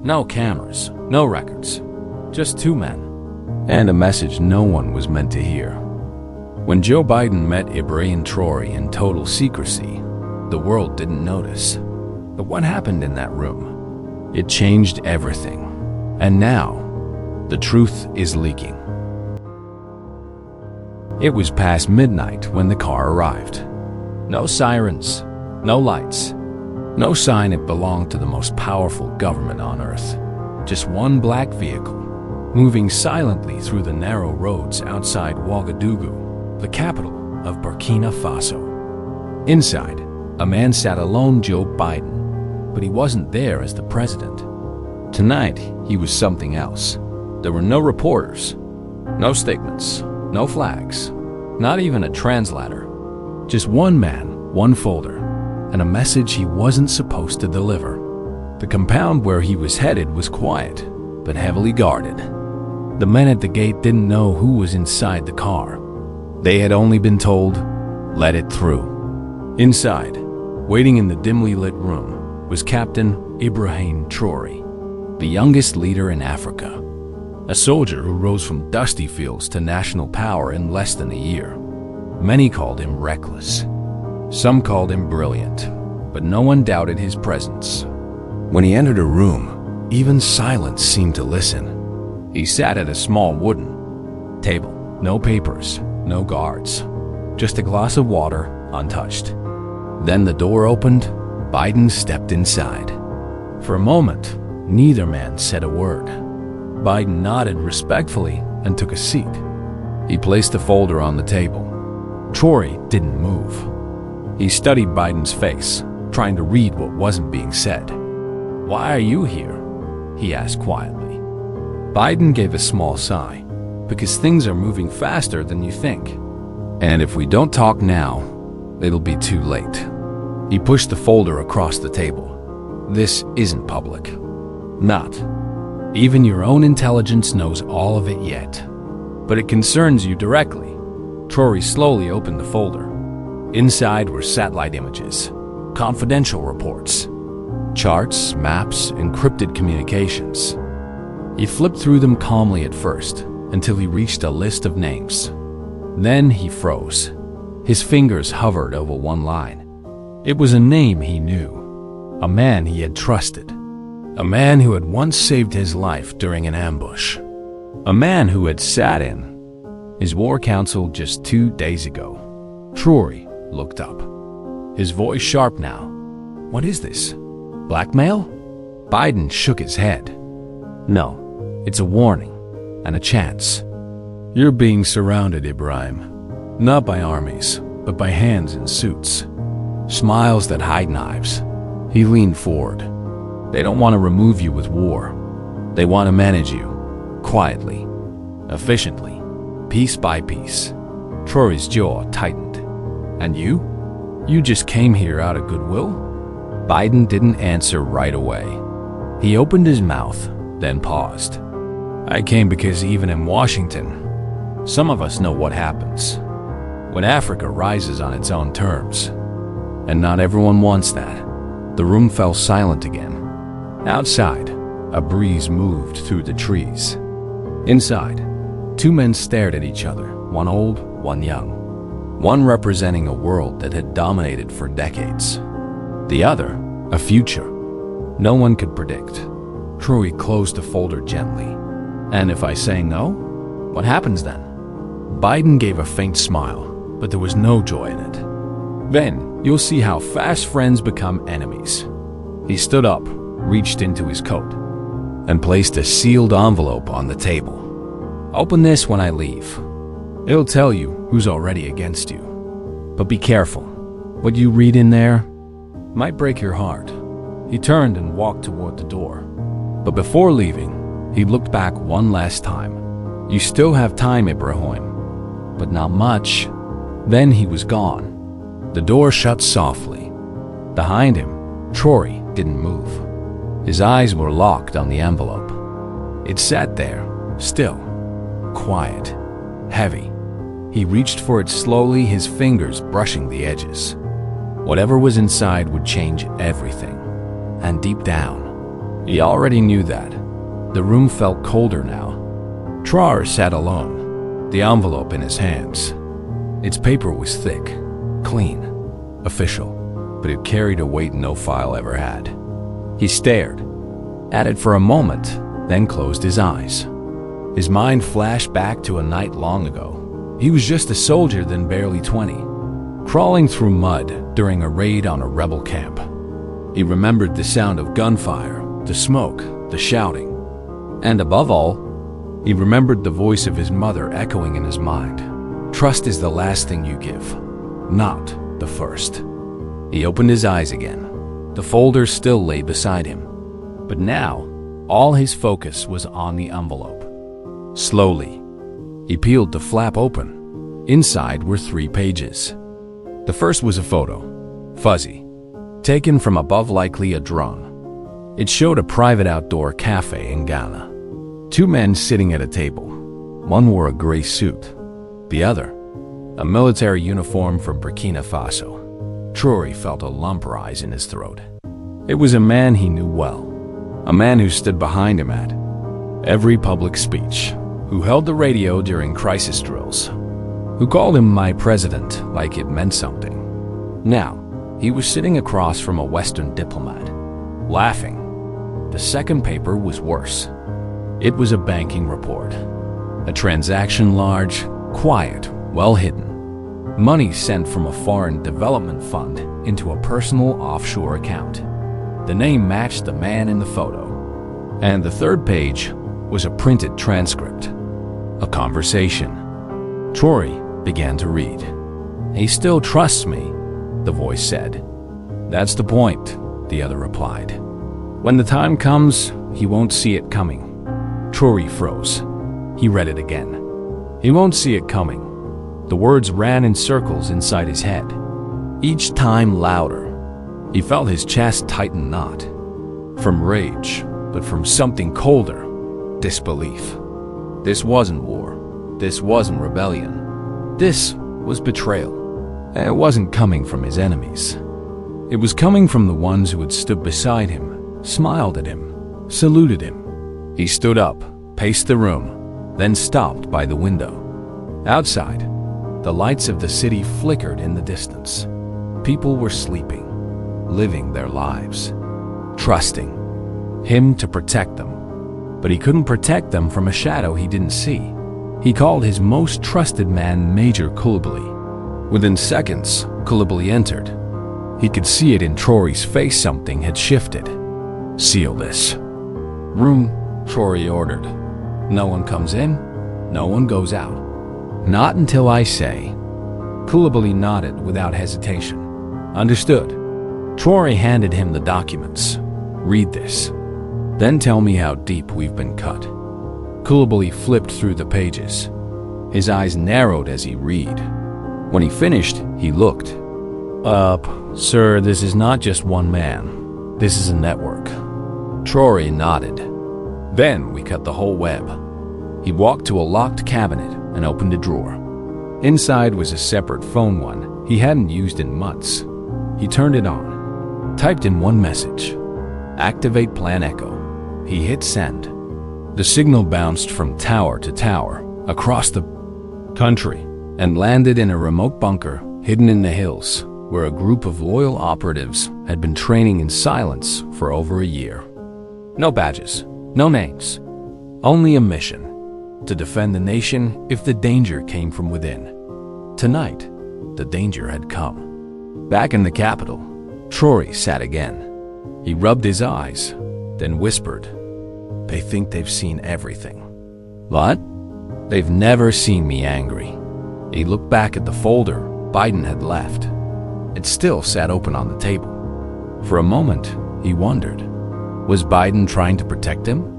No cameras, no records, just two men, and a message no one was meant to hear. When Joe Biden met Ibrahim Traore in total secrecy, the world didn't notice. But what happened in that room? It changed everything. And now, the truth is leaking. It was past midnight when the car arrived. No sirens, no lights, no sign it belonged to the most powerful government on earth. Just one black vehicle, moving silently through the narrow roads outside Ouagadougou, the capital of Burkina Faso. Inside, a man sat alone, Joe Biden, but he wasn't there as the president. Tonight, he was something else. There were no reporters, no statements, no flags, not even a translator. Just one man, one folder, and a message he wasn't supposed to deliver. The compound where he was headed was quiet, but heavily guarded. The men at the gate didn't know who was inside the car. They had only been told, "Let it through." Inside, waiting in the dimly lit room, was Captain Ibrahim Traoré, the youngest leader in Africa. A soldier who rose from dusty fields to national power in less than a year. Many called him reckless. Some called him brilliant, but no one doubted his presence. When he entered a room, even silence seemed to listen. He sat at a small wooden table. No papers, no guards. Just a glass of water, untouched. Then the door opened. Biden stepped inside. For a moment, neither man said a word. Biden nodded respectfully and took a seat. He placed the folder on the table. Traoré didn't move. He studied Biden's face, trying to read what wasn't being said. "Why are you here?" he asked quietly. Biden gave a small sigh. "Because things are moving faster than you think. And if we don't talk now, it'll be too late." He pushed the folder across the table. "This isn't public. Not. Even your own intelligence knows all of it yet. But it concerns you directly." Traoré slowly opened the folder. Inside were satellite images, confidential reports, charts, maps, encrypted communications. He flipped through them calmly at first, until he reached a list of names. Then he froze. His fingers hovered over one line. It was a name he knew, a man he had trusted, a man who had once saved his life during an ambush, a man who had sat in his war council just 2 days ago. Traoré looked up, his voice sharp now. "What is this? Blackmail?" Biden shook his head. "No, it's a warning and a chance. You're being surrounded, Ibrahim, not by armies, but by hands in suits. Smiles that hide knives." He leaned forward. "They don't want to remove you with war. They want to manage you, quietly, efficiently, piece by piece." Traoré's jaw tightened. "And you? You just came here out of goodwill?" Biden didn't answer right away. He opened his mouth, then paused. "I came because even in Washington, some of us know what happens when Africa rises on its own terms. And not everyone wants that." The room fell silent again. Outside, a breeze moved through the trees. Inside, two men stared at each other, one old, one young. One representing a world that had dominated for decades. The other, a future no one could predict. Traoré closed the folder gently. "And if I say no, what happens then?" Biden gave a faint smile, but there was no joy in it. "Then you'll see how fast friends become enemies." He stood up, reached into his coat, and placed a sealed envelope on the table. "Open this when I leave. It'll tell you who's already against you. But be careful. What you read in there might break your heart." He turned and walked toward the door. But before leaving, he looked back one last time. "You still have time, Ibrahim, but not much." Then he was gone. The door shut softly. Behind him, Traoré didn't move. His eyes were locked on the envelope. It sat there, still, quiet, heavy. He reached for it slowly, his fingers brushing the edges. Whatever was inside would change everything. And deep down, He already knew that. The room felt colder now. Traore sat alone, the envelope in his hands. Its paper was thick, clean, official, but it carried a weight no file ever had. He stared at it for a moment, then closed his eyes. His mind flashed back to a night long ago. He was just a soldier then barely 20, crawling through mud during a raid on a rebel camp. He remembered the sound of gunfire, the smoke, the shouting. And above all, he remembered the voice of his mother echoing in his mind. Trust is the last thing you give, not the first. He opened his eyes again. The folder still lay beside him. But now, all his focus was on the envelope. Slowly, he peeled the flap open. Inside were 3 pages. The first was a photo, fuzzy, taken from above, likely a drone. It showed a private outdoor cafe in Ghana. 2 men sitting at a table. One wore a gray suit, the other, a military uniform from Burkina Faso. Traore felt a lump rise in his throat. It was a man he knew well, a man who stood behind him at every public speech, who held the radio during crisis drills, who called him my president like it meant something. Now, he was sitting across from a Western diplomat, laughing. The second paper was worse. It was a banking report. A transaction large, quiet, well hidden. Money sent from a foreign development fund into a personal offshore account. The name matched the man in the photo. And the third page was a printed transcript. A conversation. Traore began to read. He still trusts me, the voice said. That's the point, the other replied. When the time comes, he won't see it coming. Traore froze. He read it again. He won't see it coming. The words ran in circles inside his head, each time louder. He felt his chest tighten not from rage, but from something colder, disbelief. This wasn't war. This wasn't rebellion. This was betrayal. And it wasn't coming from his enemies. It was coming from the ones who had stood beside him, smiled at him, saluted him. He stood up, paced the room, then stopped by the window. Outside, the lights of the city flickered in the distance. People were sleeping, living their lives, trusting him to protect them. But he couldn't protect them from a shadow he didn't see. He called his most trusted man Major Coulibaly. Within seconds, Coulibaly entered. He could see it in Traore's face. Something had shifted. Seal this room, Traore ordered. No one comes in, no one goes out. Not until I say. Coulibaly nodded without hesitation. Understood. Traore handed him the documents. Read this. Then tell me how deep we've been cut. Coulibaly flipped through the pages. His eyes narrowed as he read. When he finished, he looked up. Sir, this is not just one man. This is a network. Traore nodded. Then we cut the whole web. He walked to a locked cabinet and opened a drawer. Inside was a separate phone, one he hadn't used in months. He turned it on, typed in one message. Activate Plan Echo. He hit send. The signal bounced from tower to tower across the country and landed in a remote bunker hidden in the hills where a group of loyal operatives had been training in silence for over a year. No badges, no names, only a mission to defend the nation if the danger came from within. Tonight, the danger had come. Back in the capital, Traore sat again. He rubbed his eyes, then whispered, They think they've seen everything. What? They've never seen me angry. He looked back at the folder Biden had left. It still sat open on the table. For a moment, he wondered, was Biden trying to protect him?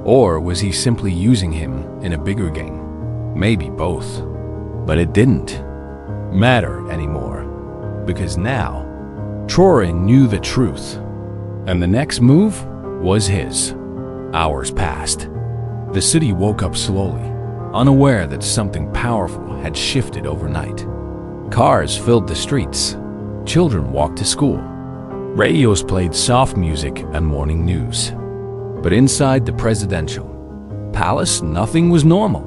Or was he simply using him in a bigger game? Maybe both. But it didn't matter anymore, because now Traore knew the truth, and the next move was his. Hours passed. The city woke up slowly, unaware that something powerful had shifted overnight. Cars filled the streets. Children walked to school. Radios played soft music and morning news. But inside the presidential palace, nothing was normal.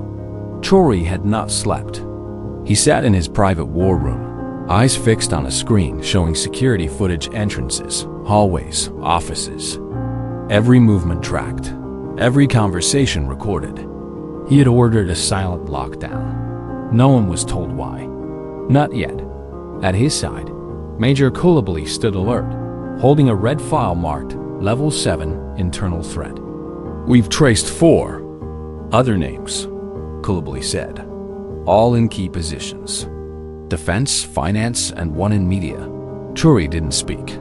Traore had not slept. He sat in his private war room, eyes fixed on a screen showing security footage, entrances, hallways, offices. Every movement tracked, every conversation recorded. He had ordered a silent lockdown. No one was told why. Not yet. At his side, Major Coulibaly stood alert, holding a red file marked Level 7 Internal Threat. "We've traced 4 other names," Coulibaly said, "all in key positions. Defense, finance, and one in media." Traore didn't speak.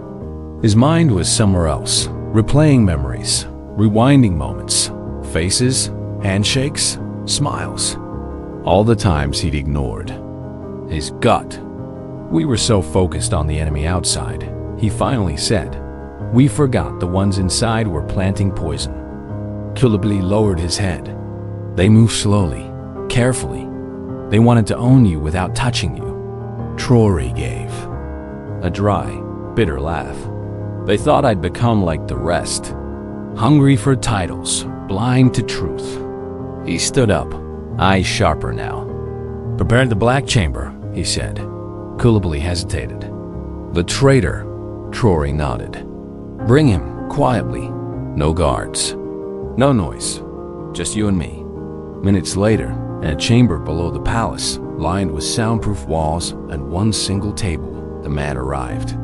His mind was somewhere else, replaying memories, rewinding moments, faces, handshakes, smiles. All the times he'd ignored. His gut. "We were so focused on the enemy outside," he finally said. "We forgot the ones inside were planting poison." Coulibaly lowered his head. "They move slowly, carefully. They wanted to own you without touching you." Traore gave a dry, bitter laugh. "They thought I'd become like the rest, hungry for titles, blind to truth." He stood up, eyes sharper now. "Prepare the black chamber," he said. Coulibaly hesitated. "The traitor," Traore nodded. "Bring him, quietly. No guards. No noise. Just you and me." Minutes later, in a chamber below the palace, lined with soundproof walls and one single table, the man arrived.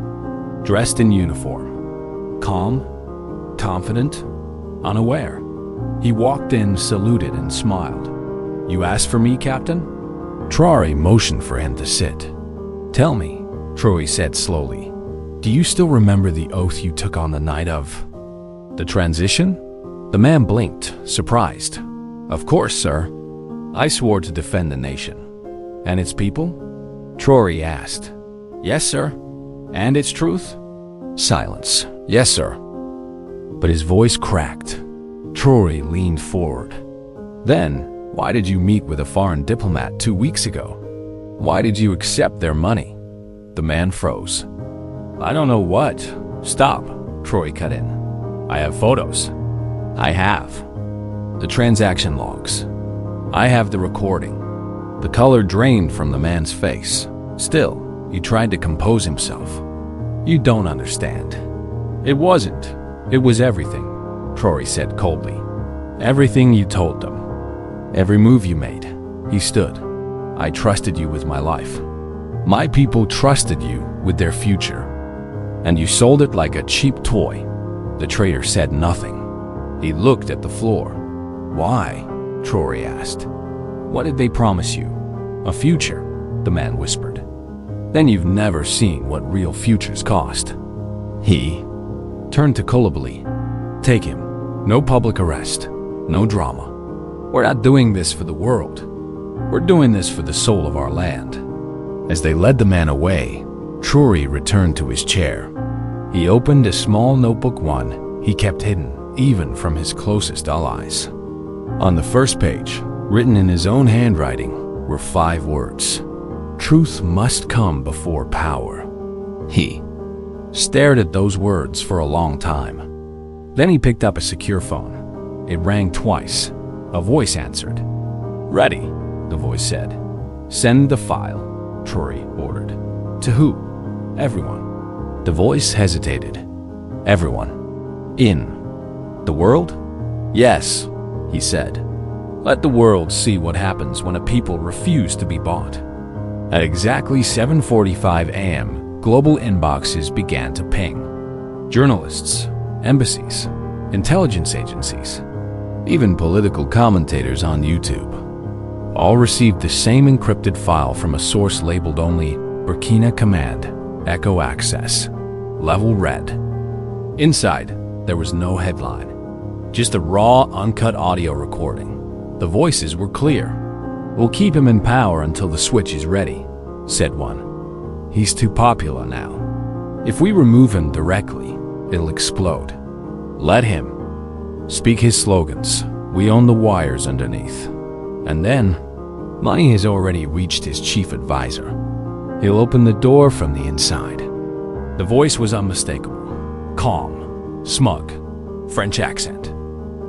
Dressed in uniform. Calm, confident, unaware. He walked in, saluted, and smiled. "You asked for me, Captain?" Traore motioned for him to sit. "Tell me," Traore said slowly, "do you still remember the oath you took on the night of the transition?" The man blinked, surprised. "Of course, sir. I swore to defend the nation." "And its people?" Traore asked. "Yes, sir." "And its truth?" Silence. "Yes, sir." But his voice cracked. Traore leaned forward. "Then, why did you meet with a foreign diplomat 2 weeks ago? Why did you accept their money?" The man froze. "I don't know what." "Stop," Traore cut in. "I have photos. I have the transaction logs. I have the recording." The color drained from the man's face. Still, he tried to compose himself. "You don't understand. It wasn't. It was everything," Traore said coldly. "Everything you told them. Every move you made." He stood. "I trusted you with my life. My people trusted you with their future. And you sold it like a cheap toy." The traitor said nothing. He looked at the floor. "Why?" Traore asked. "What did they promise you?" "A future," the man whispered. "Then you've never seen what real futures cost." He turned to Coulibaly. "Take him. No public arrest. No drama. We're not doing this for the world. We're doing this for the soul of our land." As they led the man away, Traore returned to his chair. He opened a small notebook, one he kept hidden even from his closest allies. On the first page, written in his own handwriting, were 5 words. "Truth must come before power." He stared at those words for a long time. Then he picked up a secure phone. It rang twice. A voice answered. "Ready," the voice said. "Send the file," Traore ordered. "To who?" "Everyone." The voice hesitated. "Everyone? In the world?" "Yes," he said. "Let the world see what happens when a people refuse to be bought." At exactly 7:45 a.m., global inboxes began to ping. Journalists, embassies, intelligence agencies, even political commentators on YouTube, all received the same encrypted file from a source labeled only Burkina Command, Echo Access, Level Red. Inside, there was no headline, just a raw, uncut audio recording. The voices were clear. "We'll keep him in power until the switch is ready," said one. "He's too popular now. If we remove him directly, it'll explode. Let him speak his slogans. We own the wires underneath. And then, money has already reached his chief advisor. He'll open the door from the inside." The voice was unmistakable. Calm, smug, French accent.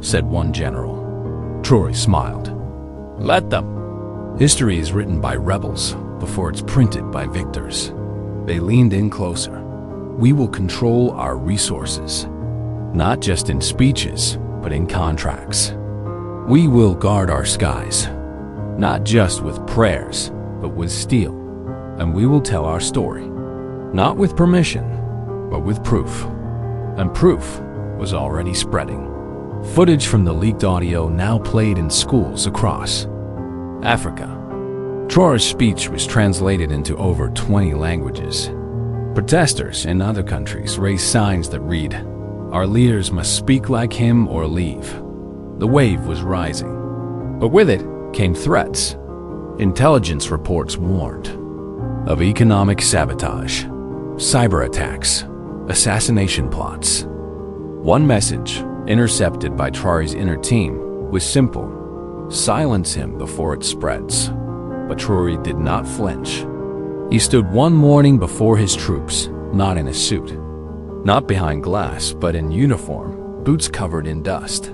said one general. Traore smiled. Let them. History is written by rebels before it's printed by victors. They leaned in closer. We will control our resources, not just in speeches, but in contracts. We will guard our skies, not just with prayers, but with steel. And we will tell our story, not with permission, but with proof. And proof was already spreading. Footage from the leaked audio now played in schools across Africa. Traore's speech was translated into over 20 languages. Protesters in other countries raised signs that read, "Our leaders must speak like him or leave." The wave was rising, but with it came threats. Intelligence reports warned of economic sabotage, cyber attacks, assassination plots. One message, intercepted by Traore's inner team, was simple: silence him before it spreads. But Traore did not flinch. He stood one morning before his troops, not in a suit, not behind glass, but in uniform, boots covered in dust.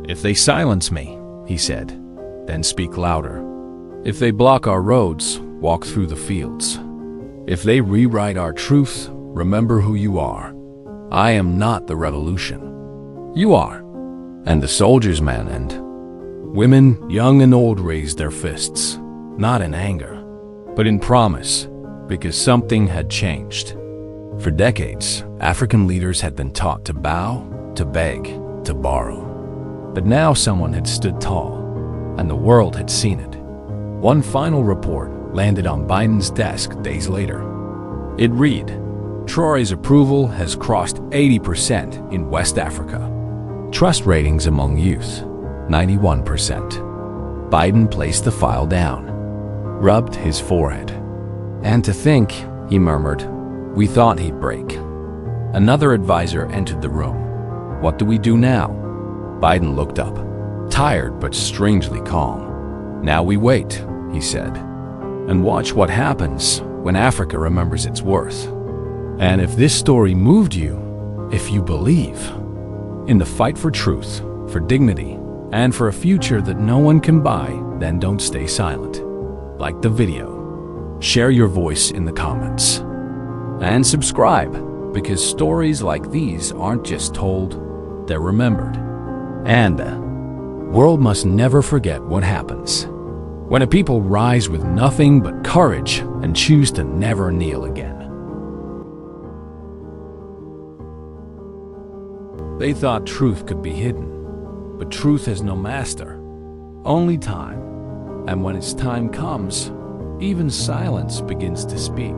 "If they silence me," he said, "then speak louder. If they block our roads, walk through the fields. If they rewrite our truth, remember who you are. I am not the revolution. You are." And the soldiers' men and women, young and old, raised their fists, not in anger, but in promise, because something had changed. For decades, African leaders had been taught to bow, to beg, to borrow. But now someone had stood tall, and the world had seen it. One final report landed on Biden's desk days later. It read, "Traore's approval has crossed 80% in West Africa. Trust ratings among youth, 91%. Biden placed the file down, rubbed his forehead. "And to think," he murmured, "we thought he'd break." Another advisor entered the room. "What do we do now?" Biden looked up, tired but strangely calm. "Now we wait," he said, "and watch what happens when Africa remembers its worth. And if this story moved you, if you believe in the fight for truth, for dignity, and for a future that no one can buy, then don't stay silent. Like the video, share your voice in the comments, and subscribe, because stories like these aren't just told, they're remembered. And the world must never forget what happens when a people rise with nothing but courage and choose to never kneel again." They thought truth could be hidden, but truth has no master, only time. And when its time comes, even silence begins to speak.